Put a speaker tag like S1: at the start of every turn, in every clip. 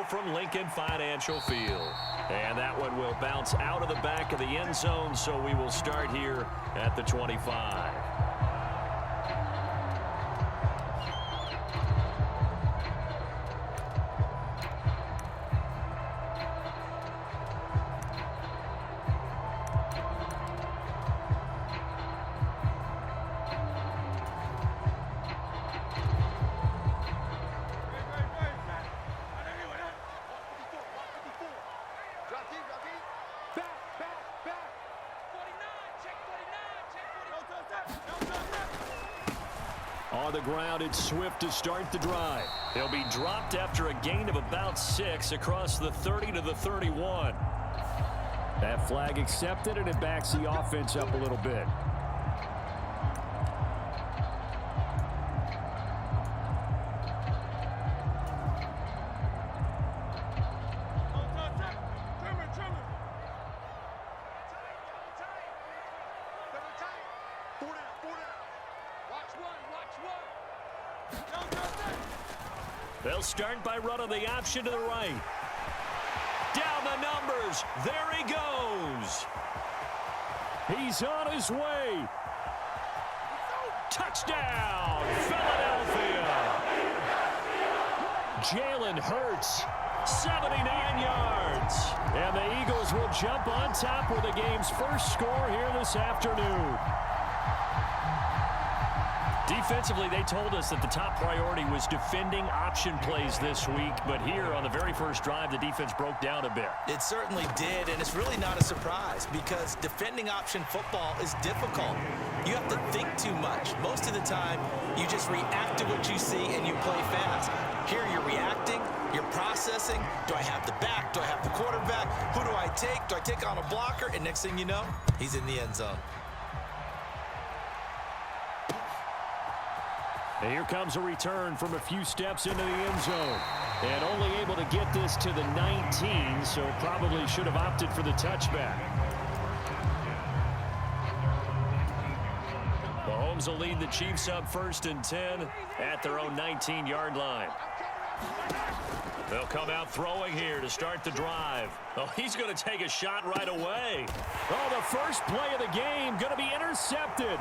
S1: from Lincoln Financial Field. And that one will bounce out of the back of the end zone, so we will start here at the 25. On the ground, it's Swift to start the drive. He'll be dropped after a gain of about 6 across the 30 to the 31. That flag accepted, and it backs the offense up a little bit. They'll start by running the option to the right. Down the numbers. There he goes. He's on his way. Touchdown, Philadelphia. Jalen Hurts, 79 yards. And the Eagles will jump on top with the game's first score here this afternoon. Defensively, they told us that the top priority was defending option plays this week, but here on the very first drive, the defense broke down a bit.
S2: It certainly did, and it's really not a surprise because defending option football is difficult. You have to think too much. Most of the time, you just react to what you see and you play fast. Here you're reacting, you're processing. Do I have the back? Do I have the quarterback? Who do I take? Do I take on a blocker? And next thing you know, he's in the end zone.
S1: And here comes a return from a few steps into the end zone. And only able to get this to the 19, so probably should have opted for the touchback. Mahomes will lead the Chiefs up 1st and 10 at their own 19-yard line. They'll come out throwing here to start the drive. Oh, he's going to take a shot right away. Oh, the first play of the game going to be intercepted.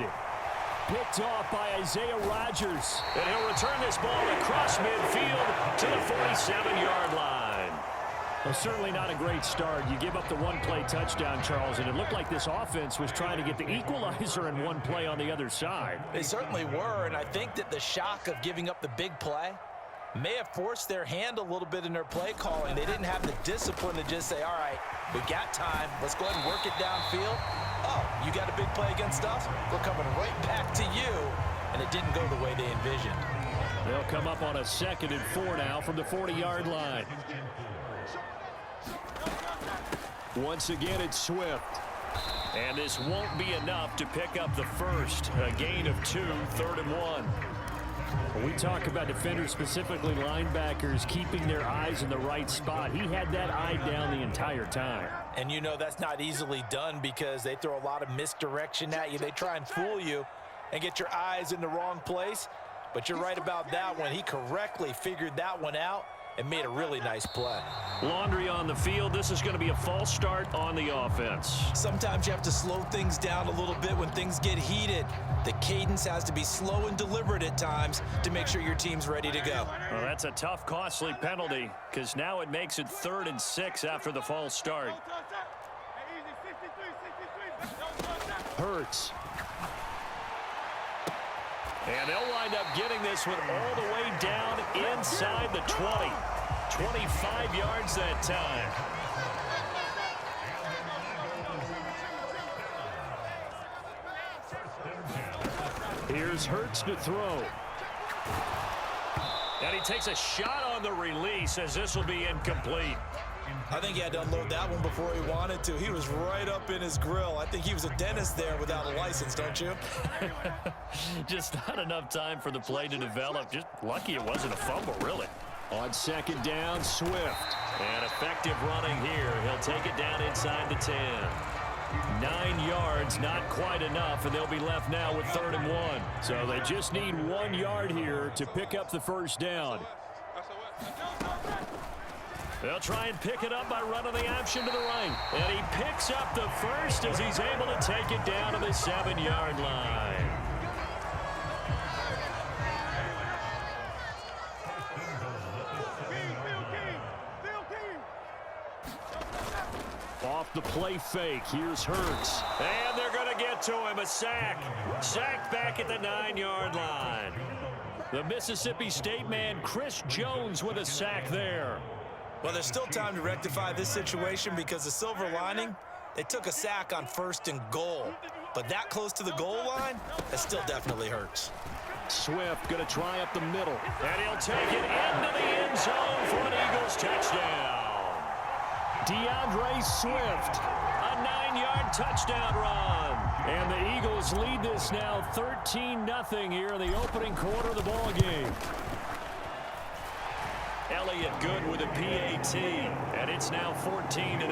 S1: Picked off by Isaiah Rodgers. And he'll return this ball across midfield to the 47-yard line. Well, certainly not a great start. You give up the one-play touchdown, Charles, and it looked like this offense was trying to get the equalizer in one play on the other side.
S2: They certainly were, and I think that the shock of giving up the big play may have forced their hand a little bit in their play calling. They didn't have the discipline to just say, all right, we got time. Let's go ahead and work it downfield. Oh, you got a big play against us? We're coming right back to you. And it didn't go the way they envisioned.
S1: They'll come up on a 2nd and 4 now from the 40-yard line. Once again, it's Swift. And this won't be enough to pick up the first. A gain of 2, 3rd and 1. When we talk about defenders, specifically linebackers, keeping their eyes in the right spot, he had that eye down the entire time.
S2: And you know that's not easily done because they throw a lot of misdirection at you. They try and fool you and get your eyes in the wrong place. But you're right about that one. He correctly figured that one out and made a really nice play.
S1: Laundry on the field. This is going to be a false start on the offense.
S2: Sometimes you have to slow things down a little bit when things get heated. The cadence has to be slow and deliberate at times to make sure your team's ready to go.
S1: Well, that's a tough, costly penalty because now it makes it 3rd and 6 after the false start. Hurts. And they'll wind up getting this one all the way down inside the 20. 25 yards that time. Here's Hurts to throw. And he takes a shot on the release as this will be incomplete.
S2: I think he had to unload that one before he wanted to. He was right up in his grill. I think he was a dentist there without a license, don't you?
S1: Just not enough time for the play to develop. Just lucky it wasn't a fumble, really. On 2nd down, Swift. And effective running here. He'll take it down inside the 10. 9 yards, not quite enough, and they'll be left now with 3rd and 1. So they just need 1 yard here to pick up the first down. They'll try and pick it up by running the option to the right. And he picks up the first as he's able to take it down to the 7-yard line. Off the play fake, here's Hurts. And they're going to get to him, a sack. Sacked back at the 9-yard line. The Mississippi State man, Chris Jones, with a sack there.
S2: Well, there's still time to rectify this situation because the silver lining, they took a sack on 1st and goal. But that close to the goal line, that still definitely hurts.
S1: Swift going to try up the middle. And he'll take it into the end zone for an Eagles touchdown. DeAndre Swift, a 9-yard touchdown run. And the Eagles lead this now 13-0 here in the opening quarter of the ball game. Elliott good with a PAT, and it's now 14-0.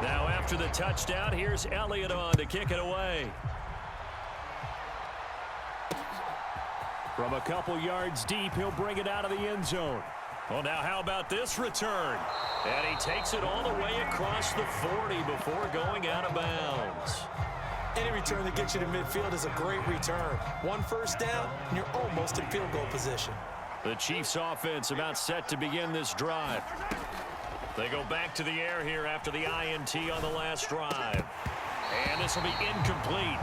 S1: Now after the touchdown, here's Elliott on to kick it away. From a couple yards deep, he'll bring it out of the end zone. Well, now how about this return? And he takes it all the way across the 40 before going out of bounds.
S2: Any return that gets you to midfield is a great return. 1 first down, and you're almost in field goal position.
S1: The Chiefs offense about set to begin this drive. They go back to the air here after the INT on the last drive. And this will be incomplete.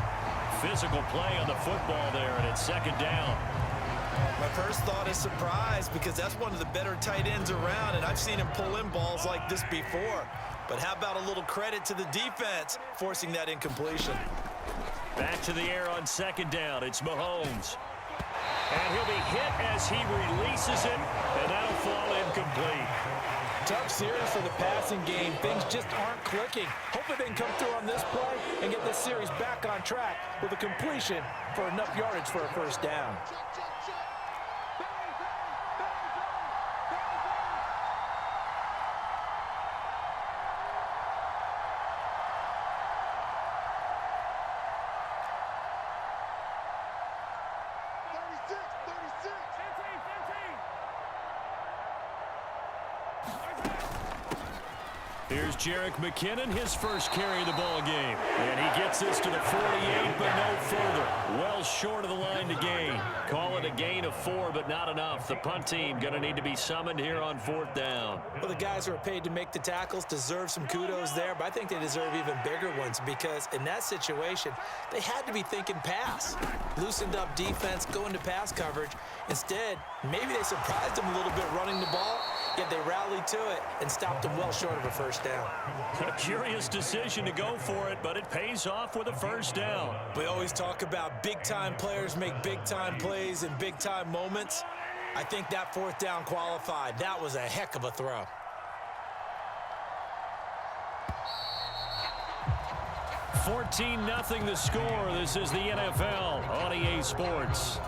S1: Physical play on the football there, and it's 2nd down.
S2: My first thought is surprise because that's one of the better tight ends around, and I've seen him pull in balls like this before. But how about a little credit to the defense forcing that incompletion?
S1: Back to the air on 2nd down. It's Mahomes. And he'll be hit as he releases it, and that'll fall incomplete.
S3: Tough series for the passing game. Things just aren't clicking. Hopefully they can come through on this play and get this series back on track with a completion for enough yardage for a 1st down.
S1: Here's Jerick McKinnon, his first carry of the ball game. And he gets this to the 48, but no further. Well short of the line to gain. Call it a gain of 4, but not enough. The punt team going to need to be summoned here on 4th down.
S2: Well, the guys who are paid to make the tackles deserve some kudos there, but I think they deserve even bigger ones because in that situation, they had to be thinking pass. Loosened up defense, going to pass coverage. Instead, maybe they surprised them a little bit running the ball, yet they rallied to it and stopped them well short of a 1st down.
S1: A curious decision to go for it, but it pays off with a 1st down.
S2: We always talk about big-time players make big-time plays in big-time moments. I think that 4th down qualified. That was a heck of a throw.
S1: $14-0 the score. This is the NFL on EA Sports.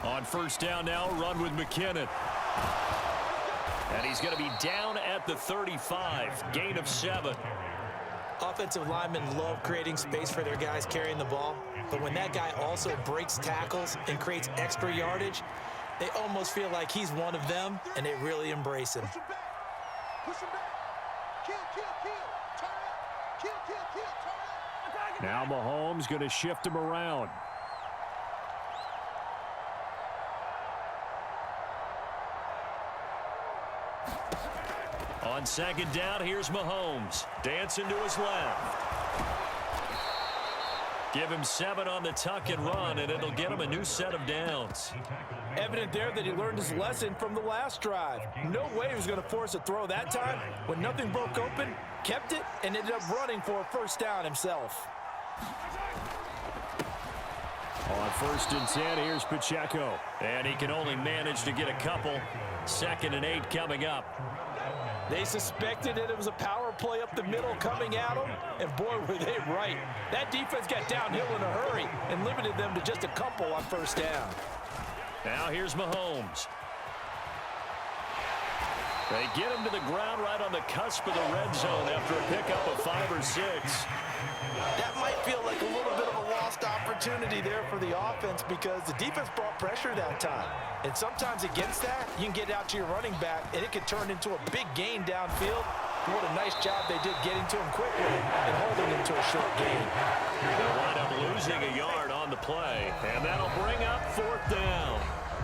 S1: On 1st down now, run with McKinnon. And he's going to be down at the 35. Gain of 7.
S2: Offensive linemen love creating space for their guys carrying the ball. But when that guy also breaks tackles and creates extra yardage, they almost feel like he's one of them, and they really embrace him.
S1: Now Mahomes going to shift him around. On 2nd down, here's Mahomes. Dancing to his left. Give him 7 on the tuck and run, and it'll get him a new set of downs.
S3: Evident there that he learned his lesson from the last drive. No way he was going to force a throw that time. When nothing broke open, kept it, and ended up running for a 1st down himself.
S1: On 1st and 10, here's Pacheco. And he can only manage to get a couple. 2nd and 8 coming up.
S3: They suspected that it was a power play up the middle coming at them, and boy, were they right. That defense got downhill in a hurry and limited them to just a couple on 1st down.
S1: Now here's Mahomes. They get him to the ground right on the cusp of the red zone after a pickup of 5 or 6.
S2: That might feel like a little bit of a lost opportunity there for the offense because the defense brought pressure that time. And sometimes against that, you can get out to your running back, and it could turn into a big gain downfield. What a nice job they did getting to him quickly and holding him to a short gain.
S1: They'll wind up losing a yard on the play, and that'll bring up 4th down.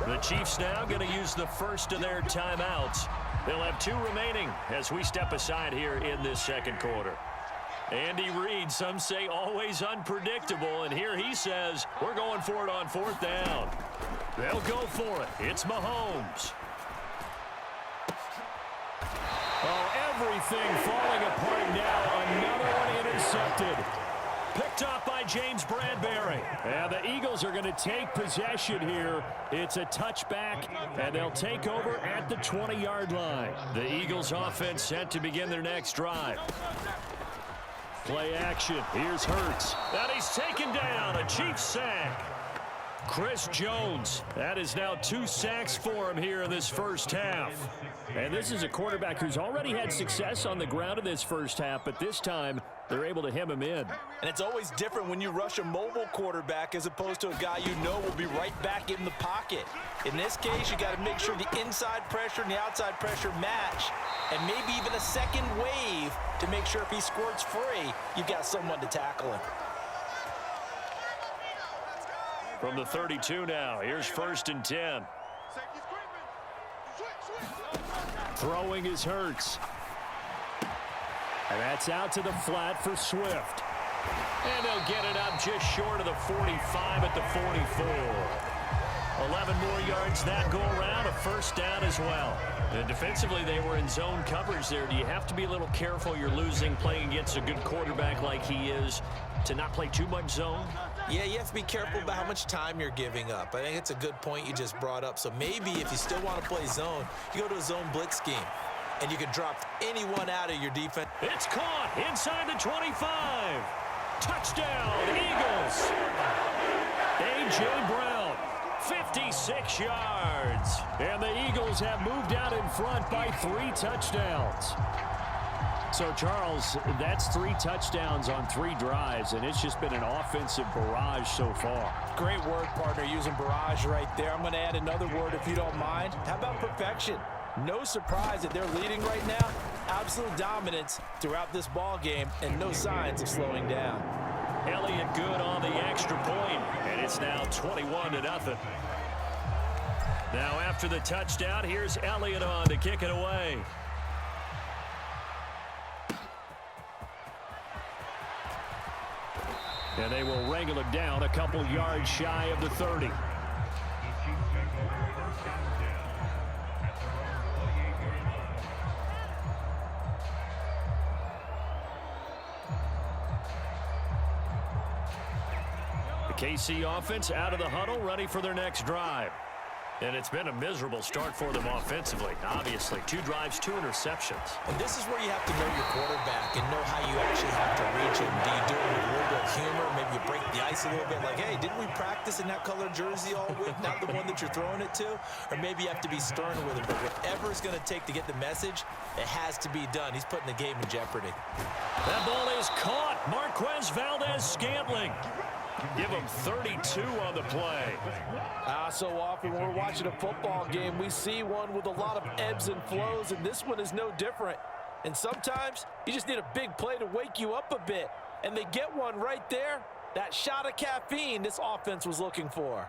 S1: The Chiefs now going to use the first of their timeouts. They'll have 2 remaining as we step aside here in this second quarter. Andy Reid, some say always unpredictable, and here he says we're going for it on 4th down. They'll go for it. It's Mahomes. Oh, everything falling apart now. Another one intercepted. Picked up by James Bradbury. And the Eagles are going to take possession here. It's a touchback, and they'll take over at the 20-yard line. The Eagles offense set to begin their next drive. Play action. Here's Hurts. And he's taken down. A Chiefs sack. Chris Jones. That is now 2 sacks for him here in this first half. And this is a quarterback who's already had success on the ground in this first half, but this time they're able to hem him in.
S2: And it's always different when you rush a mobile quarterback as opposed to a guy you know will be right back in the pocket. In this case, you got to make sure the inside pressure and the outside pressure match, and maybe even a second wave to make sure if he squirts free, you've got someone to tackle him.
S1: From the 32 now, here's 1st and 10. Throwing is Hurts. And that's out to the flat for Swift. And they'll get it up just short of the 45 at the 44. 11 more yards that go around, a first down as well. And defensively, they were in zone coverage there. Do you have to be a little careful? You're losing, playing against a good quarterback like he is, to not play too much zone?
S2: Yeah, you have to be careful about how much time you're giving up. I think it's a good point you just brought up. So maybe if you still want to play zone, you go to a zone blitz scheme, and you can drop anyone out of your defense.
S1: It's caught inside the 25. Touchdown, Eagles. A.J. Brown, 56 yards. And the Eagles have moved out in front by 3 touchdowns. So, Charles, that's 3 touchdowns on 3 drives, and it's just been an offensive barrage so far.
S3: Great word, partner, using barrage right there. I'm going to add another word if you don't mind. How about perfection? No surprise that they're leading right now. Absolute dominance throughout this ball game, and no signs of slowing down.
S1: Elliott good on the extra point, and it's now 21-0. Now after the touchdown, here's Elliott on to kick it away. And they will wrangle it down a couple yards shy of the 30. The KC offense out of the huddle, ready for their next drive. And it's been a miserable start for them offensively. Obviously, 2 drives, 2 interceptions.
S2: And this is where you have to know your quarterback and know how you actually have to reach him. Do you do it with a little bit of humor? Maybe you break the ice a little bit like, hey, didn't we practice in that color jersey all week? Not the one that you're throwing it to? Or maybe you have to be stern with him. But whatever it's going to take to get the message, it has to be done. He's putting the game in jeopardy.
S1: That ball is caught. Marquez Valdez-Scantling. Give him 32 on the play.
S3: So often when we're watching a football game, we see one with a lot of ebbs and flows, and this one is no different. And sometimes you just need a big play to wake you up a bit. And they get one right there. That shot of caffeine this offense was looking for.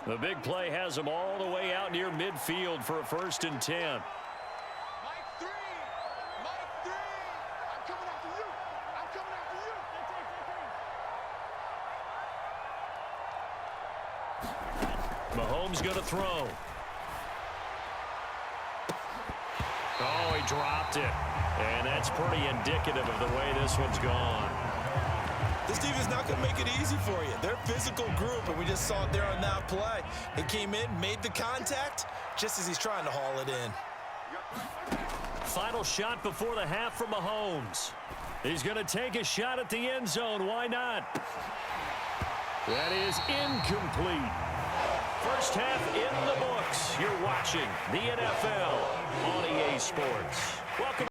S1: The big play has them all the way out near midfield for a 1st and 10. Mahomes going to throw. Oh, he dropped it. And that's pretty indicative of the way this one's gone.
S2: This defense is not going to make it easy for you. They're a physical group, and we just saw it there on that play. He came in, made the contact, just as he's trying to haul it in.
S1: Final shot before the half from Mahomes. He's going to take a shot at the end zone. Why not? That is incomplete. First half in the books. You're watching the NFL on EA Sports. Welcome.